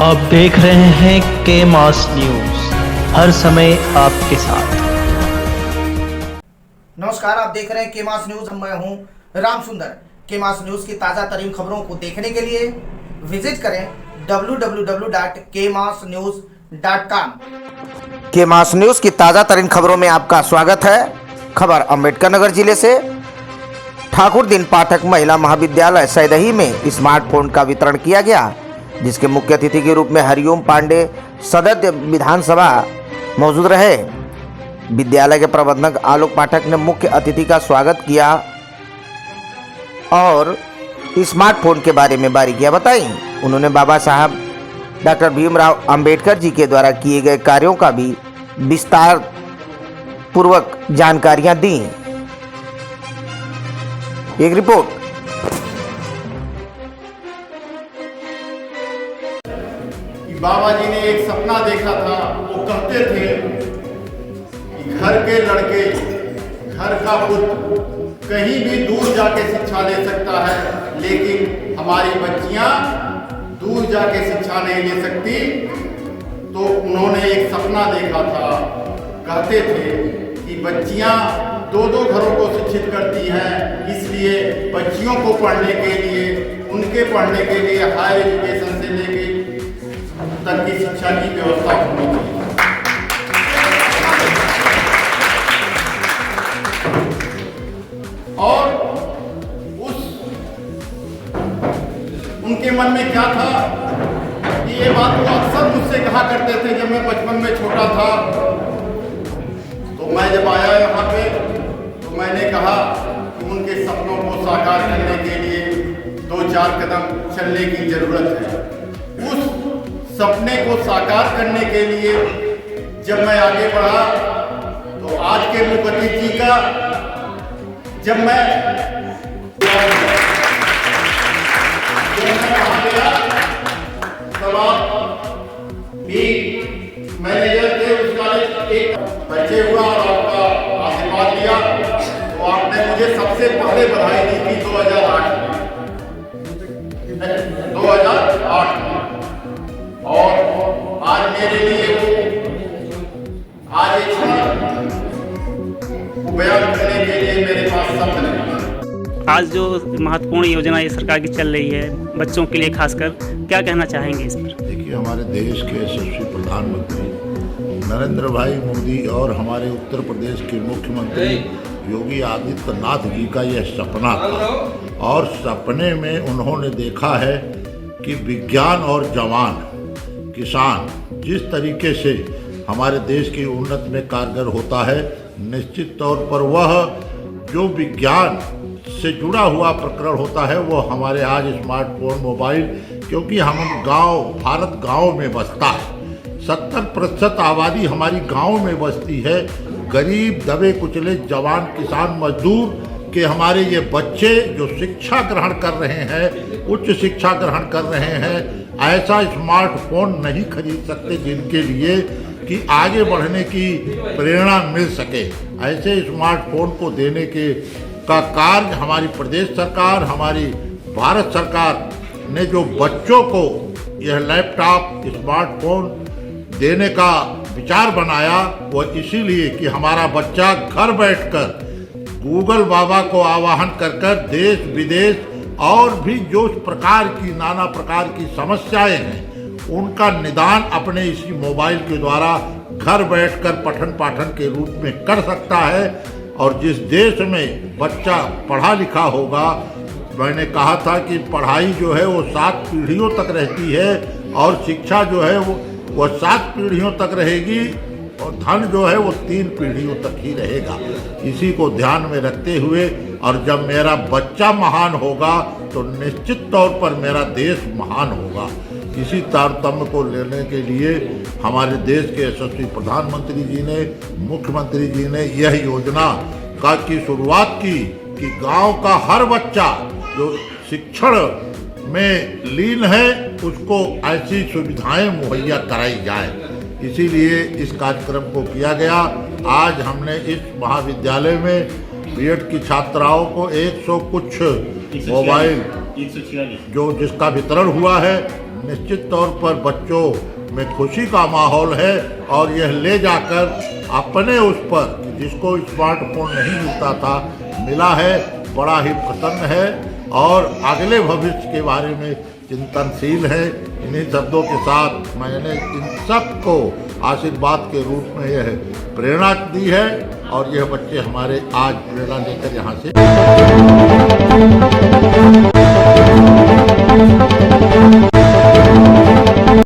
आप देख रहे हैं के मास न्यूज, हर समय आपके साथ। नमस्कार, आप देख रहे हैं के मास न्यूज। मैं हूं राम सुंदर। के मास न्यूज की ताज़ा तरीन खबरों को देखने के लिए विजिट करें www.kmasnews.com। के मास न्यूज की ताज़ा तरीन खबरों में आपका स्वागत है। खबर अम्बेडकर नगर जिले से। ठाकुर दिन पाठक महिला महाविद्यालय सैदही में स्मार्टफोन का वितरण किया गया, जिसके मुख्य अतिथि के रूप में हरिओम पांडे सदस्य विधानसभा मौजूद रहे। विद्यालय के प्रबंधक आलोक पाठक ने मुख्य अतिथि का स्वागत किया और स्मार्टफोन के बारे में बारीकियां बताई। उन्होंने बाबा साहब डॉक्टर भीमराव अंबेडकर जी के द्वारा किए गए कार्यों का भी विस्तार पूर्वक जानकारियां दी। एक रिपोर्ट। बाबा जी ने एक सपना देखा था। वो कहते थे कि घर के लड़के, घर का पुत्र कहीं भी दूर जाके शिक्षा ले सकता है, लेकिन हमारी बच्चियां दूर जाके शिक्षा नहीं ले सकती। तो उन्होंने एक सपना देखा था। कहते थे कि बच्चियां दो घरों को शिक्षित करती हैं, इसलिए बच्चियों को पढ़ने के लिए, उनके पढ़ने के लिए हायर एजुकेशन से लेके तक की शिक्षा की व्यवस्था होनी चाहिए। और उनके मन में क्या था कि ये बात वो अक्सर मुझसे कहा करते थे जब मैं बचपन में छोटा था। तो मैं जब आया यहाँ पे तो मैंने कहा कि उनके सपनों को साकार करने के लिए 2-4 कदम चलने की जरूरत है। उस सपने को साकार करने के लिए जब मैं आगे बढ़ा तो आज के मुख्य अतिथि का जब मैं वहां गया तब आप भी मैनेजर थे उस कॉलेज, एक परिचय हुआ और आपका आशीर्वाद लिया। तो आपने मुझे सबसे पहले बधाई दी थी 2008 में। और आज मेरे लिए वो आज एक बयान करने के लिए मेरे पास शब्द नहीं। आज जो महत्वपूर्ण योजना ये सरकार की चल रही है बच्चों के लिए, खासकर क्या कहना चाहेंगे इस पर? देखिए, हमारे देश के यशस्वी प्रधानमंत्री नरेंद्र भाई मोदी और हमारे उत्तर प्रदेश के मुख्यमंत्री योगी आदित्यनाथ जी का यह सपना था, और सपने में उन्होंने देखा है कि विज्ञान और जवान किसान जिस तरीके से हमारे देश की उन्नति में कारगर होता है, निश्चित तौर पर वह जो विज्ञान से जुड़ा हुआ प्रकरण होता है वो हमारे आज स्मार्टफोन, मोबाइल, क्योंकि हम भारत गांव में बसता है। 70% आबादी हमारी गांव में बसती है। गरीब, दबे कुचले, जवान, किसान, मजदूर के हमारे ये बच्चे जो शिक्षा ग्रहण कर रहे हैं, उच्च शिक्षा ग्रहण कर रहे हैं, ऐसा स्मार्टफोन नहीं खरीद सकते जिनके लिए कि आगे बढ़ने की प्रेरणा मिल सके। ऐसे स्मार्टफोन को देने का कार्य हमारी प्रदेश सरकार, हमारी भारत सरकार ने जो बच्चों को यह लैपटॉप, स्मार्टफोन देने का विचार बनाया, वो इसीलिए कि हमारा बच्चा घर बैठकर गूगल बाबा को आवाहन कर देश विदेश और भी जो प्रकार की नाना प्रकार की समस्याएं हैं उनका निदान अपने इसी मोबाइल के द्वारा घर बैठकर पठन पाठन के रूप में कर सकता है। और जिस देश में बच्चा पढ़ा लिखा होगा, मैंने कहा था कि पढ़ाई जो है वो 7 पीढ़ियों तक रहती है और शिक्षा जो है वो 7 पीढ़ियों तक रहेगी और धन जो है वो 3 पीढ़ियों तक ही रहेगा। इसी को ध्यान में रखते हुए, और जब मेरा बच्चा महान होगा तो निश्चित तौर पर मेरा देश महान होगा। इसी तारतम्य को लेने के लिए हमारे देश के यशस्वी प्रधानमंत्री जी ने, मुख्यमंत्री जी ने यह योजना की शुरुआत की कि गांव का हर बच्चा जो शिक्षण में लीन है उसको ऐसी सुविधाएं मुहैया कराई जाए। इसीलिए इस कार्यक्रम को किया गया। आज हमने इस महाविद्यालय में बीएड की छात्राओं को 100 कुछ मोबाइल जो जिसका वितरण हुआ है, निश्चित तौर पर बच्चों में खुशी का माहौल है और यह ले जाकर अपने उस पर जिसको स्मार्टफोन नहीं मिलता था मिला है, बड़ा ही प्रसन्न है और अगले भविष्य के बारे में चिंतनशील है। इन्हीं शब्दों के साथ मैंने इन सबको आशीर्वाद के रूप में यह प्रेरणा दी है और यह बच्चे हमारे आज प्रेरणा लेकर यहाँ से